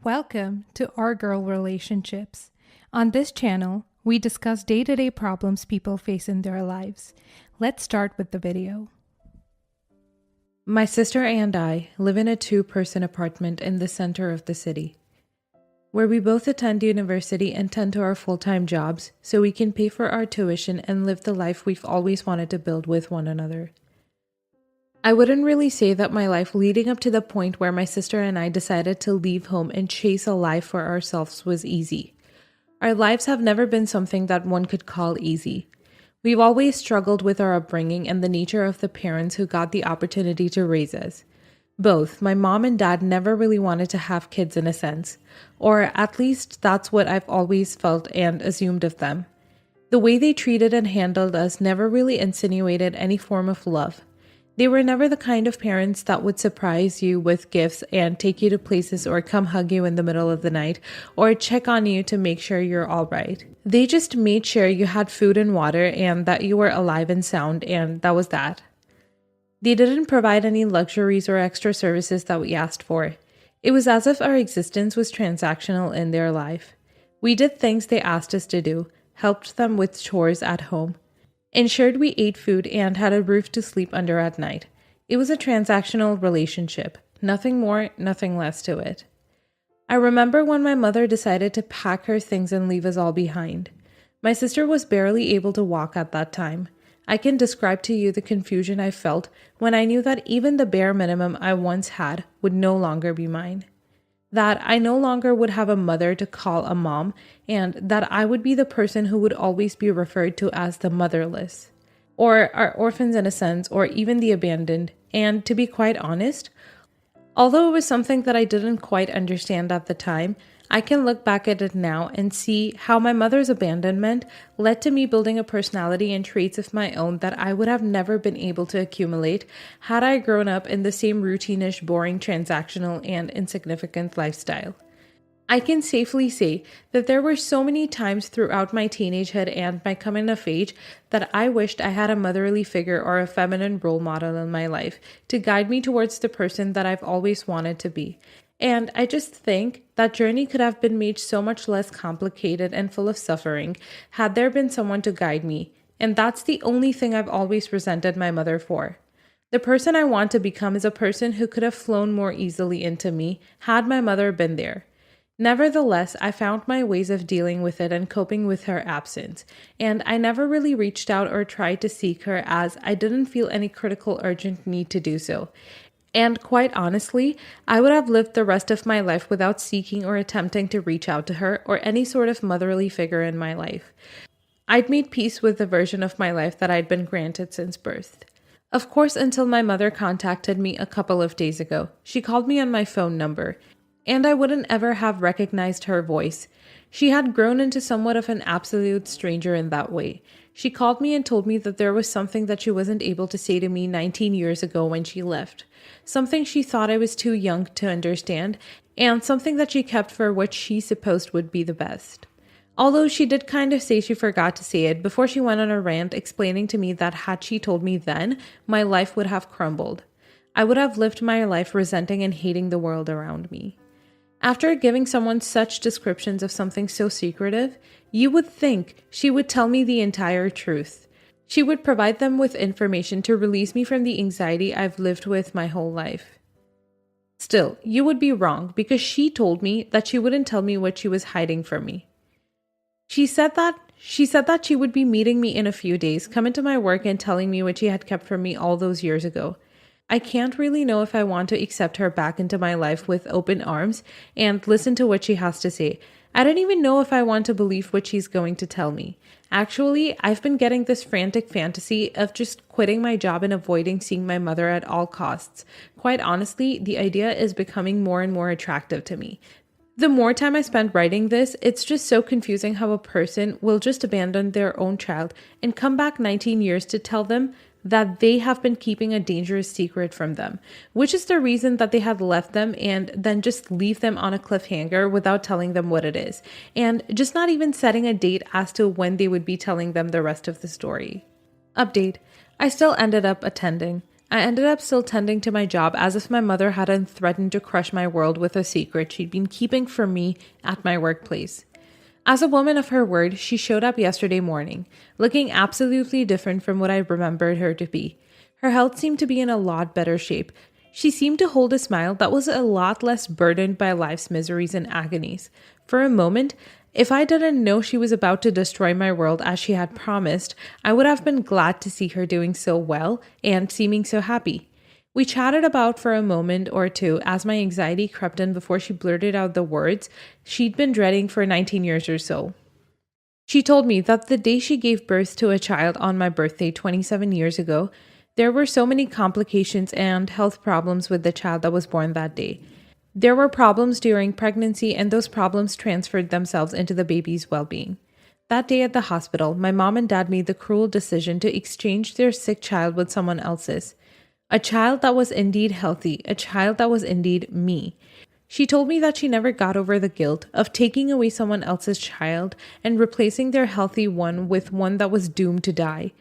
Welcome to Our Girl Relationships. On this channel, we discuss day-to-day problems people face in their lives. Let's start with the video. My sister and I live in a two-person apartment in the center of the city, where we both attend university and tend to our full-time jobs so we can pay for our tuition and live the life we've always wanted to build with one another. I wouldn't really say that my life leading up to the point where my sister and I decided to leave home and chase a life for ourselves was easy. Our lives have never been something that one could call easy. We've always struggled with our upbringing and the nature of the parents who got the opportunity to raise us. Both, my mom and dad, never really wanted to have kids in a sense, or at least that's what I've always felt and assumed of them. The way they treated and handled us never really insinuated any form of love. They were never the kind of parents that would surprise you with gifts and take you to places or come hug you in the middle of the night or check on you to make sure you're all right. They just made sure you had food and water and that you were alive and sound, and that was that. They didn't provide any luxuries or extra services that we asked for. It was as if our existence was transactional in their life. We did things they asked us to do, helped them with chores at home, ensured we ate food and had a roof to sleep under at night. It was a transactional relationship. Nothing more, nothing less to it. I remember when my mother decided to pack her things and leave us all behind. My sister was barely able to walk at that time. I can describe to you the confusion I felt when I knew that even the bare minimum I once had would no longer be mine. That I no longer would have a mother to call a mom, and that I would be the person who would always be referred to as the motherless, or our orphans in a sense, or even the abandoned. And to be quite honest, although it was something that I didn't quite understand at the time, I can look back at it now and see how my mother's abandonment led to me building a personality and traits of my own that I would have never been able to accumulate had I grown up in the same routinish, boring, transactional, and insignificant lifestyle. I can safely say that there were so many times throughout my teenagehood and my coming of age that I wished I had a motherly figure or a feminine role model in my life to guide me towards the person that I've always wanted to be. And I just think that journey could have been made so much less complicated and full of suffering had there been someone to guide me. And that's the only thing I've always resented my mother for. The person I want to become is a person who could have flown more easily into me had my mother been there. Nevertheless, I found my ways of dealing with it and coping with her absence, and I never really reached out or tried to seek her as I didn't feel any critical urgent need to do so. And quite honestly, I would have lived the rest of my life without seeking or attempting to reach out to her or any sort of motherly figure in my life. I'd made peace with the version of my life that I'd been granted since birth. Of course, until my mother contacted me a couple of days ago. She called me on my phone number, and I wouldn't ever have recognized her voice. She had grown into somewhat of an absolute stranger in that way. She called me and told me that there was something that she wasn't able to say to me 19 years ago when she left. Something she thought I was too young to understand, and something that she kept for what she supposed would be the best. Although she did kind of say she forgot to say it before she went on a rant explaining to me that had she told me then, my life would have crumbled. I would have lived my life resenting and hating the world around me. After giving someone such descriptions of something so secretive, you would think she would tell me the entire truth. She would provide them with information to release me from the anxiety I've lived with my whole life. Still, you would be wrong because she told me that she wouldn't tell me what she was hiding from me. She said that she would be meeting me in a few days, come into my work and telling me what she had kept from me all those years ago. I can't really know if I want to accept her back into my life with open arms and listen to what she has to say. I don't even know if I want to believe what she's going to tell me. Actually, I've been getting this frantic fantasy of just quitting my job and avoiding seeing my mother at all costs. Quite honestly, the idea is becoming more and more attractive to me. The more time I spend writing this, it's just so confusing how a person will just abandon their own child and come back 19 years to tell them that they have been keeping a dangerous secret from them, which is the reason that they had left them, and then just leave them on a cliffhanger without telling them what it is, and just not even setting a date as to when they would be telling them the rest of the story. Update: I still ended up attending. I ended up still tending to my job as if my mother hadn't threatened to crush my world with a secret she'd been keeping from me at my workplace. As a woman of her word, she showed up yesterday morning, looking absolutely different from what I remembered her to be. Her health seemed to be in a lot better shape. She seemed to hold a smile that was a lot less burdened by life's miseries and agonies. For a moment, if I didn't know she was about to destroy my world as she had promised, I would have been glad to see her doing so well and seeming so happy. We chatted about for a moment or two as my anxiety crept in before she blurted out the words she'd been dreading for 19 years or so. She told me that the day she gave birth to a child on my birthday 27 years ago, there were so many complications and health problems with the child that was born that day. There were problems during pregnancy, and those problems transferred themselves into the baby's well-being. That day at the hospital, my mom and dad made the cruel decision to exchange their sick child with someone else's. A child that was indeed healthy, a child that was indeed me. She told me that she never got over the guilt of taking away someone else's child and replacing their healthy one with one that was doomed to die.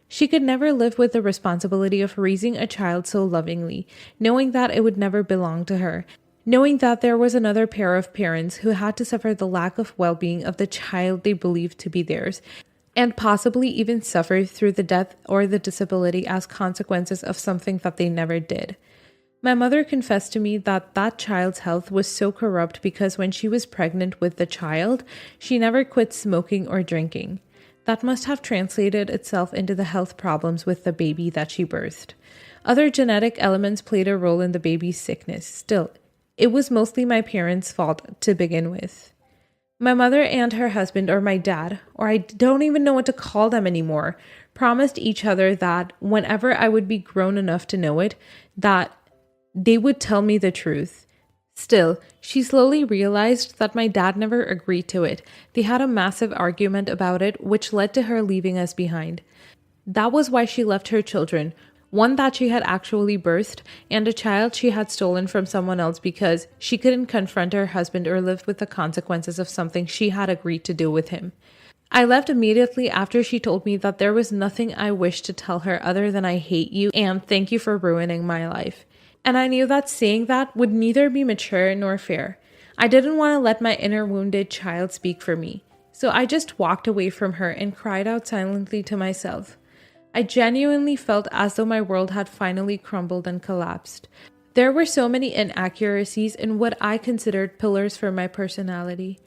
She could never live with the responsibility of raising a child so lovingly, knowing that it would never belong to her, knowing that there was another pair of parents who had to suffer the lack of well-being of the child they believed to be theirs, and possibly even suffer through the death or the disability as consequences of something that they never did. My mother confessed to me that that child's health was so corrupt because when she was pregnant with the child, she never quit smoking or drinking. That must have translated itself into the health problems with the baby that she birthed. Other genetic elements played a role in the baby's sickness. Still, it was mostly my parents' fault to begin with. My mother and her husband, or my dad, or I don't even know what to call them anymore, promised each other that whenever I would be grown enough to know it, that they would tell me the truth. Still, she slowly realized that my dad never agreed to it. They had a massive argument about it, which led to her leaving us behind. That was why she left her children, one that she had actually birthed, and a child she had stolen from someone else because she couldn't confront her husband or live with the consequences of something she had agreed to do with him. I left immediately after she told me that there was nothing I wished to tell her other than I hate you and thank you for ruining my life. And I knew that saying that would neither be mature nor fair. I didn't want to let my inner wounded child speak for me. So I just walked away from her and cried out silently to myself. I genuinely felt as though my world had finally crumbled and collapsed. There were so many inaccuracies in what I considered pillars for my personality.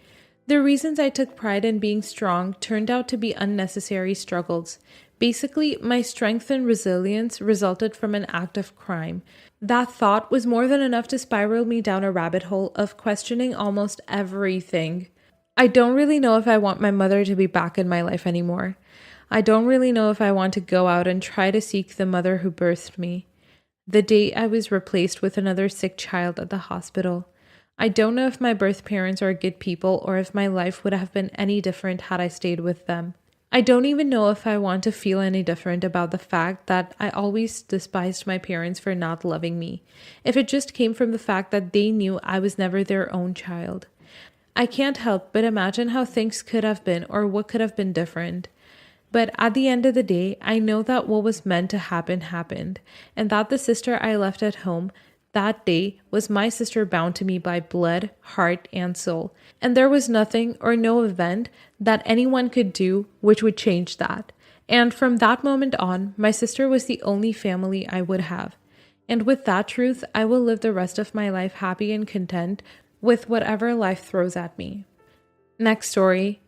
The reasons I took pride in being strong turned out to be unnecessary struggles. Basically, my strength and resilience resulted from an act of crime. That thought was more than enough to spiral me down a rabbit hole of questioning almost everything. I don't really know if I want my mother to be back in my life anymore. I don't really know if I want to go out and try to seek the mother who birthed me. The day I was replaced with another sick child at the hospital. I don't know if my birth parents are good people or if my life would have been any different had I stayed with them. I don't even know if I want to feel any different about the fact that I always despised my parents for not loving me, if it just came from the fact that they knew I was never their own child. I can't help but imagine how things could have been or what could have been different. But at the end of the day, I know that what was meant to happen happened, and that the sister I left at home that day was my sister bound to me by blood, heart, and soul, and there was nothing or no event that anyone could do which would change that. And from that moment on, my sister was the only family I would have. And with that truth, I will live the rest of my life happy and content with whatever life throws at me. Next story.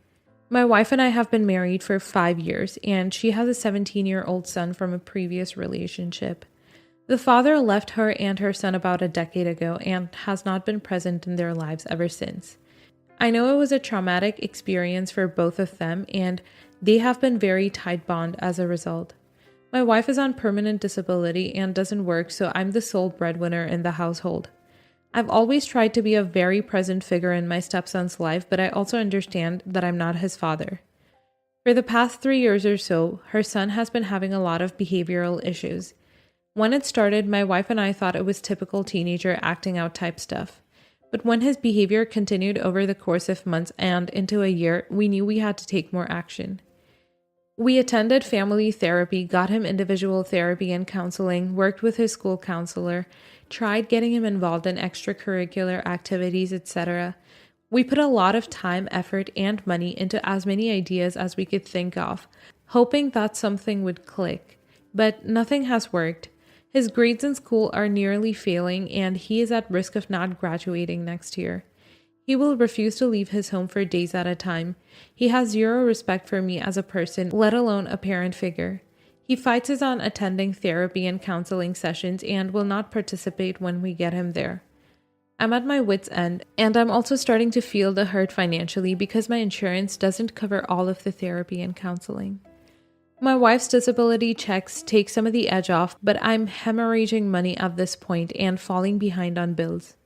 My wife and I have been married for 5 years, and she has a 17-year-old son from a previous relationship. The father left her and her son about a decade ago and has not been present in their lives ever since. I know it was a traumatic experience for both of them, and they have been very tight bond as a result. My wife is on permanent disability and doesn't work, so I'm the sole breadwinner in the household. I've always tried to be a very present figure in my stepson's life, but I also understand that I'm not his father. For the past 3 years or so, her son has been having a lot of behavioral issues. When it started, my wife and I thought it was typical teenager acting out type stuff. But when his behavior continued over the course of months and into a year, we knew we had to take more action. We attended family therapy, got him individual therapy and counseling, worked with his school counselor, tried getting him involved in extracurricular activities, etc. We put a lot of time, effort, and money into as many ideas as we could think of, hoping that something would click. But nothing has worked. His grades in school are nearly failing, and he is at risk of not graduating next year. He will refuse to leave his home for days at a time. He has zero respect for me as a person, let alone a parent figure. He fights us on attending therapy and counseling sessions and will not participate when we get him there. I'm at my wit's end, and I'm also starting to feel the hurt financially because my insurance doesn't cover all of the therapy and counseling. My wife's disability checks take some of the edge off, but I'm hemorrhaging money at this point and falling behind on bills.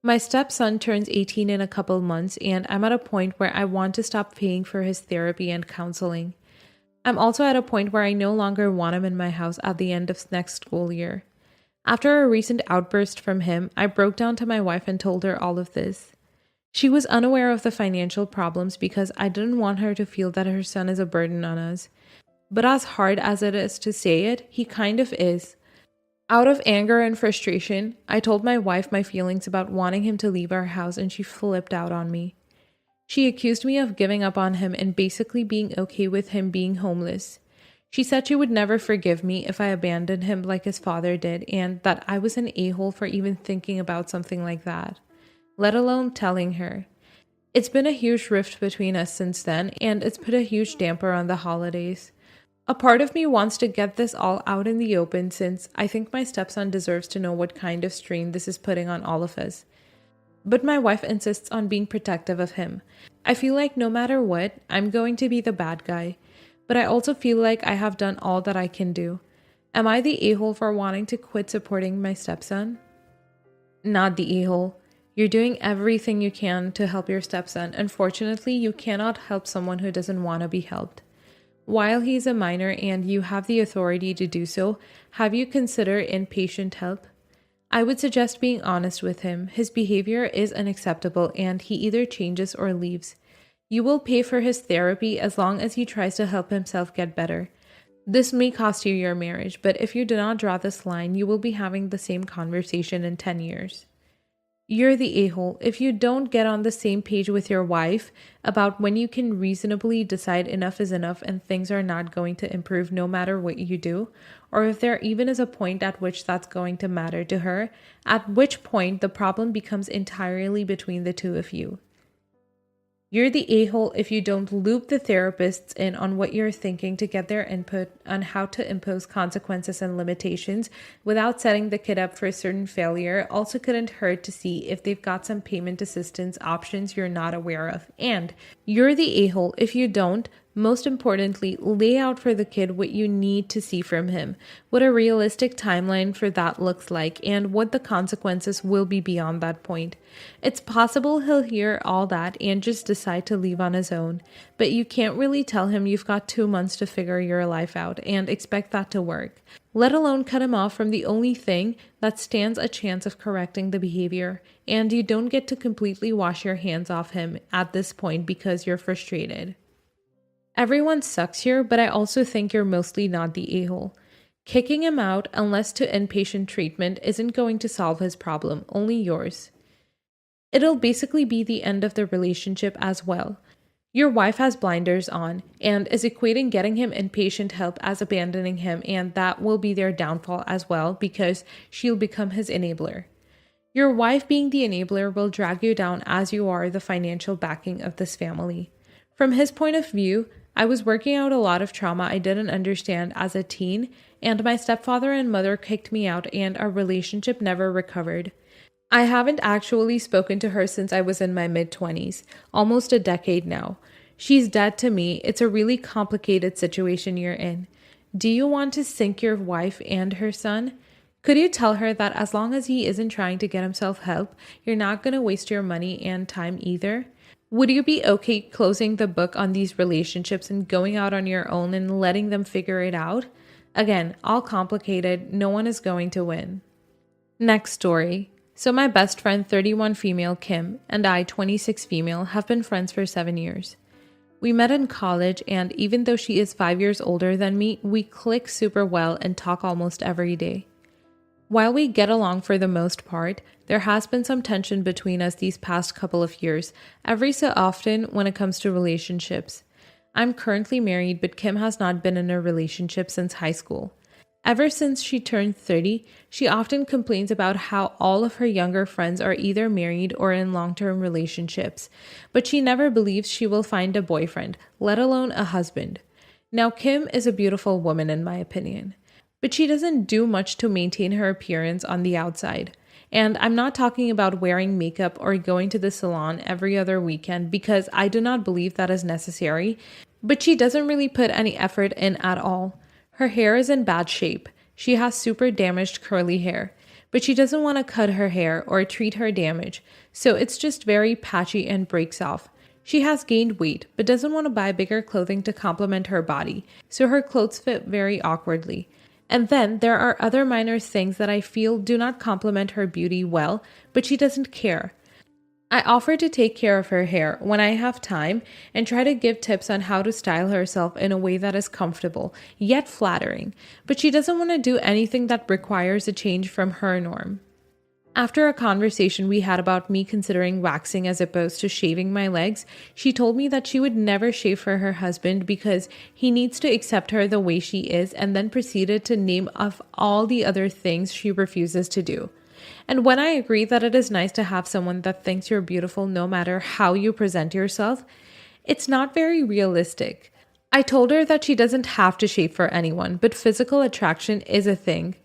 My stepson turns 18 in a couple months, and I'm at a point where I want to stop paying for his therapy and counseling. I'm also at a point where I no longer want him in my house at the end of next school year. After a recent outburst from him, I broke down to my wife and told her all of this. She was unaware of the financial problems because I didn't want her to feel that her son is a burden on us. But as hard as it is to say it, he kind of is. Out of anger and frustration, I told my wife my feelings about wanting him to leave our house, and she flipped out on me. She accused me of giving up on him and basically being okay with him being homeless. She said she would never forgive me if I abandoned him like his father did, and that I was an a-hole for even thinking about something like that, let alone telling her. It's been a huge rift between us since then, and it's put a huge damper on the holidays. A part of me wants to get this all out in the open since I think my stepson deserves to know what kind of strain this is putting on all of us. But my wife insists on being protective of him. I feel like no matter what, I'm going to be the bad guy. But I also feel like I have done all that I can do. Am I the a-hole for wanting to quit supporting my stepson? Not the a-hole. You're doing everything you can to help your stepson. Unfortunately, you cannot help someone who doesn't want to be helped. While he's a minor and you have the authority to do so, have you considered inpatient help? I would suggest being honest with him. His behavior is unacceptable and he either changes or leaves. You will pay for his therapy as long as he tries to help himself get better. This may cost you your marriage, but if you do not draw this line, you will be having the same conversation in 10 years. You're the a-hole if you don't get on the same page with your wife about when you can reasonably decide enough is enough and things are not going to improve no matter what you do, or if there even is a point at which that's going to matter to her, at which point the problem becomes entirely between the two of you. You're the a-hole if you don't loop the therapists in on what you're thinking to get their input on how to impose consequences and limitations without setting the kid up for a certain failure. Also couldn't hurt to see if they've got some payment assistance options you're not aware of. And you're the a-hole if you don't, most importantly, lay out for the kid what you need to see from him, what a realistic timeline for that looks like, and what the consequences will be beyond that point. It's possible he'll hear all that and just decide to leave on his own, but you can't really tell him you've got 2 months to figure your life out and expect that to work, let alone cut him off from the only thing that stands a chance of correcting the behavior, and you don't get to completely wash your hands off him at this point because you're frustrated. Everyone sucks here, but I also think you're mostly not the a-hole. Kicking him out, unless to inpatient treatment, isn't going to solve his problem, only yours. It'll basically be the end of the relationship as well. Your wife has blinders on and is equating getting him inpatient help as abandoning him, and that will be their downfall as well because she'll become his enabler. Your wife being the enabler will drag you down as you are the financial backing of this family. From his point of view, I was working out a lot of trauma I didn't understand as a teen, and my stepfather and mother kicked me out and our relationship never recovered. I haven't actually spoken to her since I was in my mid-20s, almost a decade now. She's dead to me. It's a really complicated situation you're in. Do you want to sink your wife and her son? Could you tell her that as long as he isn't trying to get himself help, you're not going to waste your money and time either? Would you be okay closing the book on these relationships and going out on your own and letting them figure it out? Again, all complicated, no one is going to win. Next story. So my best friend, 31 female Kim, and I, 26 female, have been friends for 7 years. We met in college, and even though she is 5 years older than me, we click super well and talk almost every day. While we get along for the most part, there has been some tension between us these past couple of years, every so often when it comes to relationships. I'm currently married, but Kim has not been in a relationship since high school. Ever since she turned 30, she often complains about how all of her younger friends are either married or in long-term relationships, but she never believes she will find a boyfriend, let alone a husband. Now, Kim is a beautiful woman in my opinion, but she doesn't do much to maintain her appearance on the outside. And I'm not talking about wearing makeup or going to the salon every other weekend because I do not believe that is necessary, but she doesn't really put any effort in at all. Her hair is in bad shape. She has super damaged curly hair, but she doesn't want to cut her hair or treat her damage, so it's just very patchy and breaks off. She has gained weight, but doesn't want to buy bigger clothing to complement her body, so her clothes fit very awkwardly. And then there are other minor things that I feel do not complement her beauty well, but she doesn't care. I offer to take care of her hair when I have time and try to give tips on how to style herself in a way that is comfortable, yet flattering, but she doesn't want to do anything that requires a change from her norm. After a conversation we had about me considering waxing as opposed to shaving my legs, she told me that she would never shave for her husband because he needs to accept her the way she is, and then proceeded to name off all the other things she refuses to do. And when I agree that it is nice to have someone that thinks you're beautiful no matter how you present yourself, it's not very realistic. I told her that she doesn't have to shave for anyone, but physical attraction is a thing.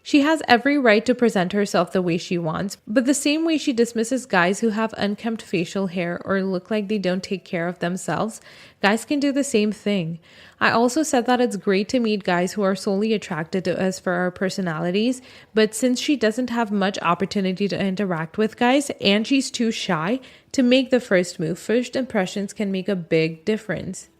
She has every right to present herself the way she wants, but the same way she dismisses guys who have unkempt facial hair or look like they don't take care of themselves, guys can do the same thing. I also said that it's great to meet guys who are solely attracted to us for our personalities, but since she doesn't have much opportunity to interact with guys and she's too shy to make the first move, first impressions can make a big difference.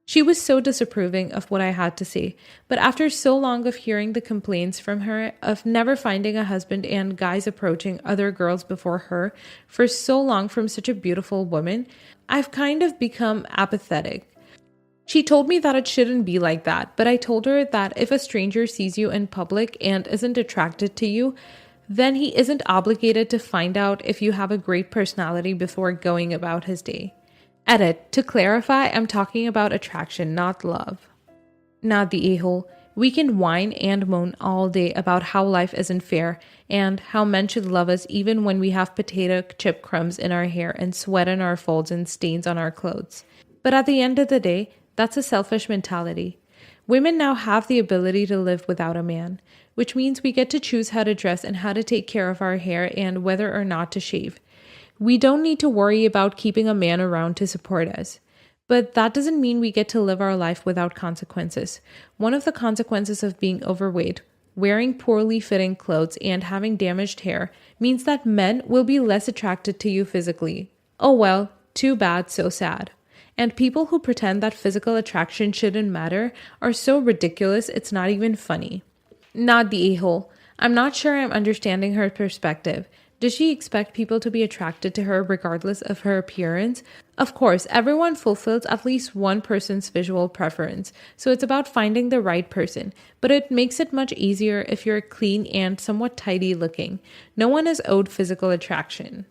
She was so disapproving of what I had to say, but after so long of hearing the complaints from her of never finding a husband and guys approaching other girls before her for so long from such a beautiful woman, I've kind of become apathetic. She told me that it shouldn't be like that, but I told her that if a stranger sees you in public and isn't attracted to you, then he isn't obligated to find out if you have a great personality before going about his day. Edit. To clarify, I'm talking about attraction, not love. Not the a-hole. We can whine and moan all day about how life isn't fair and how men should love us even when we have potato chip crumbs in our hair and sweat in our folds and stains on our clothes. But at the end of the day, that's a selfish mentality. Women now have the ability to live without a man, which means we get to choose how to dress and how to take care of our hair and whether or not to shave. We don't need to worry about keeping a man around to support us. But that doesn't mean we get to live our life without consequences. One of the consequences of being overweight, wearing poorly fitting clothes, and having damaged hair means that men will be less attracted to you physically. Oh well, too bad, so sad. And people who pretend that physical attraction shouldn't matter are so ridiculous it's not even funny. Not the a-hole. I'm not sure I'm understanding her perspective. Does she expect people to be attracted to her regardless of her appearance? Of course, everyone fulfills at least one person's visual preference, so it's about finding the right person, but it makes it much easier if you're clean and somewhat tidy looking. No one is owed physical attraction.